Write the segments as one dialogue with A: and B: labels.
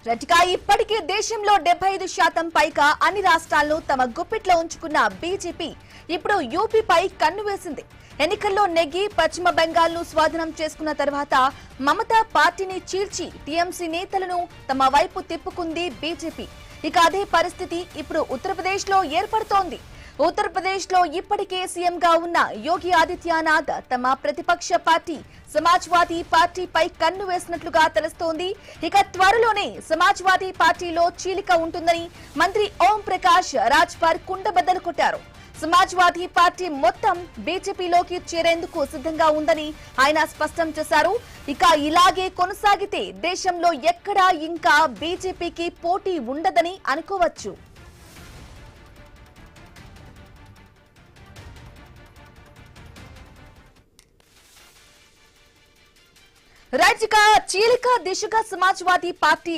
A: రటికా ఇప్పటికే దేశంలో 75% పైగా అన్ని రాష్ట్రాలను తమ గుప్పిట్లో ఉంచుకున్న బీజేపీ ఇప్పుడు యూపీపై కన్ను వేసింది. ఎన్నికల్లో నెగ్గి పశ్చిమ బెంగాల్ను స్వాధీనం చేసుకున్న తర్వాత మమతా పార్టీని చీల్చి టీఎంసీ నేతలను తమ వైపు తిప్పుకుంది బీజేపీ. ఇక అదే పరిస్థితి ఇప్పుడు ఉత్తరప్రదేశ్లో ఏర్పడుతోంది. ఉత్తరప్రదేశ్లో ఇప్పటికే సీఎంగా ఉన్న యోగి ఆదిత్యనాథ్ తమ ప్రతిపక్ష పార్టీ సమాజ్వాదీ పార్టీపై కన్ను వేసినట్లుగా తెలుస్తోంది. ఇక త్వరలోనే సమాజ్వాదీ పార్టీలో చీలిక ఉంటుందని మంత్రి ఓం ప్రకాష్ రాజ్భర్ కుండబద్దలు కొట్టారు. సమాజ్వాదీ పార్టీ మొత్తం బీజేపీలోకి చేరేందుకు సిద్ధంగా ఉందని ఆయన స్పష్టం చేశారు. ఇక ఇలాగే కొనసాగితే దేశంలో ఎక్కడా ఇంకా బీజేపీకి పోటీ ఉండదని అనుకోవచ్చు. రాజ్యక చీలిక దిశగా సమాజ్వాదీ పార్టీ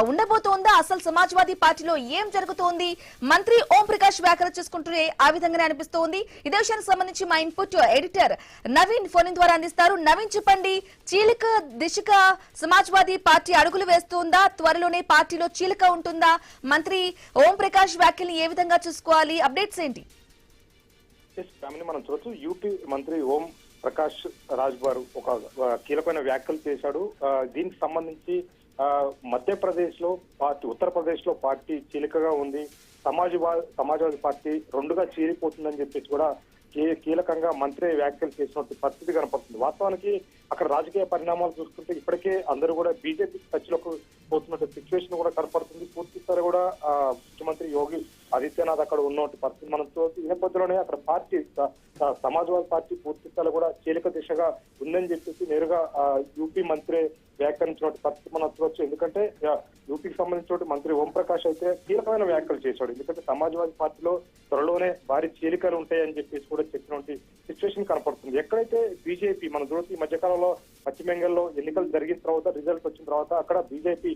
A: ఉండబోతోందా? అసలు సమాజ్వాదీ పార్టీలో ఏం జరుగుతోంది? మంత్రి ఓం ప్రకాష్ వ్యాఖ్యలు చేసుకుంటూనే ఆ విధంగానే అనిపిస్తోంది. ఇదే విషయానికి సంబంధించి మా ఇన్పుట్ ఎడిటర్ నవీన్ ఫోన్ ద్వారా అందిస్తారు. నవీన్, చెప్పండి, చీలిక దిశగా సమాజ్వాదీ పార్టీ అడుగులు వేస్తుందా? త్వరలోనే పార్టీలో చీలిక ఉంటుందా? మంత్రి ఓం ప్రకాష్ వ్యాఖ్యల్ని ఏ విధంగా చూసుకోవాలి? అప్డేట్స్ ఏంటి?
B: మనం చూడొచ్చు, యూపీ మంత్రి ఓం ప్రకాష్ రాజ్భర్ ఒక కీలకమైన వ్యాఖ్యలు చేశాడు. దీనికి సంబంధించి మధ్యప్రదేశ్ లో పార్టీ, ఉత్తరప్రదేశ్ లో పార్టీ చీలికగా ఉంది, సమాజ్వాదీ పార్టీ రెండుగా చీలిపోతుందని చెప్పేసి కూడా కీలకంగా మంత్రి వ్యాఖ్యలు చేసినట్టు పరిస్థితి కనపడుతుంది. వాస్తవానికి అక్కడ రాజకీయ పరిణామాలు చూసుకుంటే ఇప్పటికే అందరూ కూడా బీజేపీ టచ్లోకి పోతున్నట్టు సిచ్యువేషన్ కూడా కనపడుతుంది. పూర్తిసారి కూడా ముఖ్యమంత్రి యోగి ఆదిత్యనాథ్ అక్కడ ఉన్నట్టు పరిస్థితి మనం చూసి ఈ నేపథ్యంలోనే అక్కడ పార్టీ సమాజ్వాదీ పార్టీ పూర్తిస్థాయిలో కూడా చీలిక దిశగా ఉందని చెప్పేసి నేరుగా యూపీ మంత్రి వ్యాఖ్యానించినట్టు పరిస్థితి మనం చూడొచ్చు. ఎందుకంటే యూపీకి సంబంధించిన మంత్రి ఓం ప్రకాష్ అయితే కీలకమైన వ్యాఖ్యలు చేశాడు. ఎందుకంటే సమాజ్వాదీ పార్టీలో త్వరలోనే భారీ చీలికలు ఉంటాయని చెప్పేసి కూడా చెప్పినటువంటి సిచ్యువేషన్ కనపడుతుంది. ఎక్కడైతే బీజేపీ మనం చూడొచ్చు, ఈ మధ్యకాలంలో పశ్చిమ బెంగాల్లో ఎన్నికలు జరిగిన తర్వాత రిజల్ట్ వచ్చిన తర్వాత అక్కడ బీజేపీ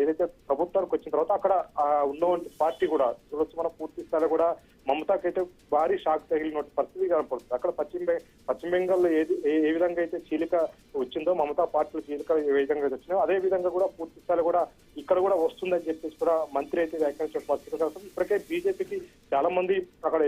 B: ఏదైతే ప్రభుత్వానికి వచ్చిన తర్వాత అక్కడ ఉన్నటువంటి పార్టీ కూడా చూడొచ్చు మనం పూర్తి స్థాయిలో కూడా మమతాకైతే భారీ షాక్ తగిలిన పరిస్థితి కనపడుతుంది. అక్కడ పశ్చిమ బెంగాల్లో ఏ విధంగా అయితే చీలిక వచ్చిందో మమతా పార్టీలో చీలిక ఏ విధంగా అయితే వచ్చిందో అదే విధంగా కూడా పూర్తి స్థాయిలో కూడా ఇక్కడ కూడా వస్తుందని చెప్పేసి కూడా మంత్రి అయితే వ్యాఖ్యానించిన పరిస్థితి కనపడుతుంది. ఇప్పటికే బీజేపీకి చాలా మంది అక్కడ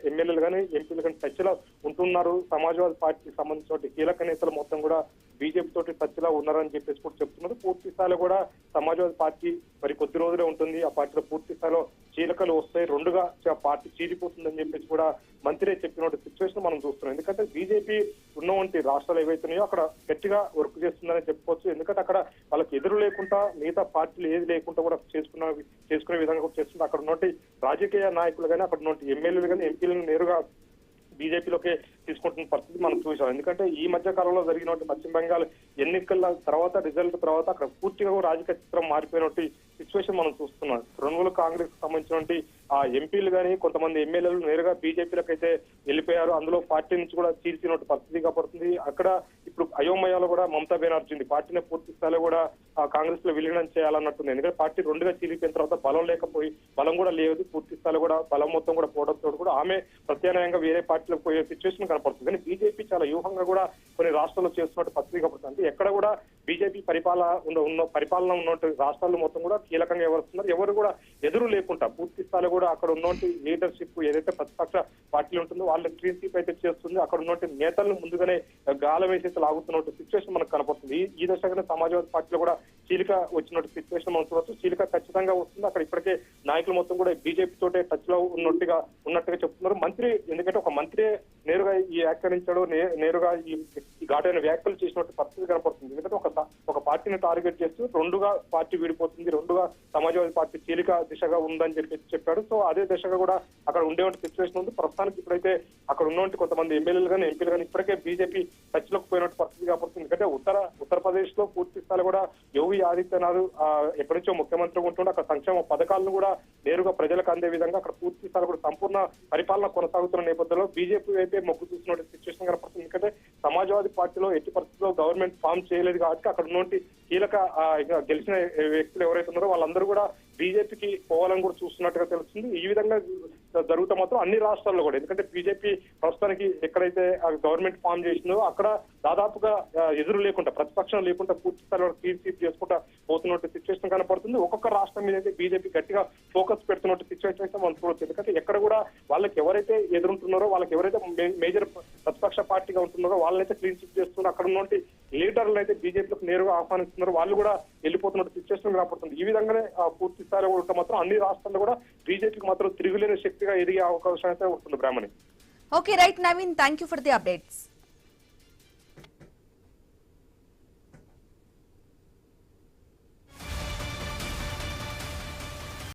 B: ఎమ్మెల్యేలు కానీ ఎంపీలు కానీ టచ్లో ఉంటున్నారు. సమాజ్వాదీ పార్టీకి సంబంధించిన కీలక నేతలు మొత్తం కూడా బీజేపీ తోటి టచ్లో ఉన్నారని చెప్పేసి కూడా చెప్తున్నారు. పూర్తి స్థాయిలో కూడా సమాజ్వాదీ పార్టీ మరి కొద్ది రోజులే ఉంటుంది, ఆ పార్టీలో పూర్తి స్థాయిలో చీలికలు వస్తాయి, రెండుగా పార్టీ చీలిపోతుందని చెప్పేసి కూడా మంత్రి చెప్పిన సిచ్యువేషన్ మనం చూస్తున్నాం. ఎందుకంటే బీజేపీ ఉన్నవంటి రాష్ట్రాలు ఏవైతున్నాయో అక్కడ గట్టిగా వర్క్ చేస్తుందని చెప్పుకోవచ్చు. ఎందుకంటే అక్కడ వాళ్ళకి ఎదురు లేకుండా మిగతా పార్టీలు ఏది లేకుండా కూడా చేసుకునే విధంగా కూడా చేస్తుంది. అక్కడ ఉన్నటువంటి రాజకీయ నాయకులు కానీ అక్కడ ఉన్నటువంటి ఎమ్మెల్యేలు కానీ ఎంపీలను నేరుగా బీజేపీలోకి తీసుకుంటున్న పరిస్థితి మనం చూసాం. ఎందుకంటే ఈ మధ్య కాలంలో జరిగినటువంటి పశ్చిమ బెంగాల్ ఎన్నికల తర్వాత రిజల్ట్ తర్వాత అక్కడ పూర్తిగా రాజకీయ చిత్రం మారిపోయినటువంటి సిచ్యువేషన్ మనం చూస్తున్నాం. తృణమూల్ కాంగ్రెస్ సంబంధించినటువంటి ఆ ఎంపీలు కానీ కొంతమంది ఎమ్మెల్యేలు నేరుగా బీజేపీలకు అయితే వెళ్ళిపోయారు. అందులో పార్టీ నుంచి కూడా చీల్చినట్టు పరిస్థితి కాబడుతుంది. అక్కడ ఇప్పుడు అయోమయాలో కూడా మమతా బెనర్జీ ఉంది, పార్టీని పూర్తి స్థాయిలో కూడా కాంగ్రెస్ లో విలీనం చేయాలన్నట్టుంది. ఎందుకంటే పార్టీ రెండుగా చీలిపోయిన తర్వాత బలం కూడా లేదు, పూర్తి స్థాయిలో కూడా బలం మొత్తం కూడా పోవడంతో కూడా ఆమె ప్రత్యామ్నాయంగా వేరే పార్టీలకు పోయే సిచ్యువేషన్ కనపడుతుంది. కానీ బీజేపీ చాలా వ్యూహంగా కూడా కొన్ని రాష్ట్రాల్లో చేస్తున్నట్టు పరిస్థితి కనపడుతుంది. అంటే ఎక్కడ కూడా బీజేపీ పరిపాలన ఉన్నట్టు రాష్ట్రాల్లో మొత్తం కూడా కీలకంగా ఎవరుస్తున్నారు, ఎవరు కూడా ఎదురు లేకుండా పూర్తి స్థాయిలో కూడా అక్కడ ఉన్నటువంటి లీడర్షిప్ ఏదైతే ప్రతిపక్ష పార్టీలు ఉంటుందో వాళ్ళ క్లీన్షీప్ అయితే చేస్తుంది. అక్కడ ఉన్నటువంటి నేతలను ముందుగానే గాలం వేసి లాగుతున్నట్టు సిచ్యువేషన్ మనకు కనపడుతుంది. ఈ దశగానే సమాజ్వాదీ పార్టీలో కూడా చీలిక వచ్చినట్టు సిచ్యువేషన్ మనం చూడవచ్చు. చీలిక ఖచ్చితంగా వస్తుంది. అక్కడ ఇప్పటికే నాయకులు మొత్తం కూడా బీజేపీ తోటే టచ్ లో ఉన్నట్టుగా చెప్తున్నారు. మంత్రి, ఎందుకంటే ఒక మంత్రి నేరుగా ఈ వ్యాఖ్యానించడం, నేరుగా ఈ ఘాటైన వ్యాఖ్యలు చేసినట్టు పరిస్థితి కనపడుతుంది. ఎందుకంటే ఒక పార్టీని టార్గెట్ చేస్తూ రెండుగా పార్టీ విడిపోతుంది, రెండుగా సమాజ్వాదీ పార్టీ చీలిక దిశగా ఉందని చెప్పాడు. సో అదే దిశగా కూడా అక్కడ ఉండేటువంటి సిచ్యువేషన్ ఉంది. ప్రస్తుతానికి ఇప్పుడైతే అక్కడ ఉన్నటువంటి కొంతమంది ఎమ్మెల్యేలు కానీ ఎంపీలు కానీ ఇప్పటికే బీజేపీ టచ్ లోకి పోయినట్టు పరిస్థితి కనపడుతుంది. ఎందుకంటే ఉత్తరప్రదేశ్ లో పూర్తి స్థాయిలో కూడా యోగి ఆదిత్యనాథ్ ఎప్పటి నుంచో ముఖ్యమంత్రిగా ఉంటుండే అక్కడ సంక్షేమ పథకాలను కూడా నేరుగా ప్రజలకు అందే విధంగా అక్కడ పూర్తి స్థాయిలో కూడా సంపూర్ణ పరిపాలన కొనసాగుతున్న నేపథ్యంలో బీజేపీ అయితే మొగ్గు చూసినట్టు సిచ్యువేషన్ కనపడుతుంది. ఎందుకంటే సమాజ్వాదీ పార్టీలో ఎట్టి పరిస్థితుల్లో గవర్నమెంట్ ఫామ్ చేయలేదు కాబట్టి అక్కడ ఉన్నటువంటి కీలక గెలిచిన వ్యక్తులు ఎవరైతే ఉన్నారో వాళ్ళందరూ కూడా బీజేపీకి పోవాలని కూడా చూస్తున్నట్టుగా తెలుస్తుంది. ఈ విధంగా జరుగుతా మాత్రం అన్ని రాష్ట్రాల్లో కూడా, ఎందుకంటే బీజేపీ ప్రస్తుతానికి ఎక్కడైతే గవర్నమెంట్ ఫామ్ చేసిందో అక్కడ దాదాపుగా ఎదురు లేకుండా, ప్రతిపక్షం లేకుండా పూర్తి స్థాయిలో క్లీన్ స్వీప్ చేసుకుంటా పోతున్నట్టు సిచ్యువేషన్ కనపడుతుంది. ఒక్కొక్క రాష్ట్రం మీద అయితే బీజేపీ గట్టిగా ఫోకస్ పెడుతున్నట్టు సిచ్యువేషన్ అయితే మనం చూడొచ్చు. ఎందుకంటే ఎక్కడ కూడా వాళ్ళకి ఎవరైతే ఎదురుంటున్నారో, వాళ్ళకి ఎవరైతే మేజర్ ప్రతిపక్ష పార్టీగా ఉంటున్నారో వాళ్ళైతే క్లీన్ స్వీప్ చేస్తున్నారు. అక్కడ ఉన్నటువంటి లీడర్లు అయితే బీజేపీలకు నేరుగా ఆహ్వానిస్తున్నారు, వాళ్ళు కూడా వెళ్ళిపోతున్నట్టు సిచ్యువేషన్ కనపడుతుంది. ఈ విధంగానే పూర్తి స్థాయిలో ఉంటే మాత్రం అన్ని రాష్ట్రాల్లో కూడా బీజేపీకి మాత్రం తిరుగులేని శక్తిగా ఎదిగే అవకాశం అయితే ఉంటుంది. Brahmani.
A: Okay right Naveen, thank you for the updates.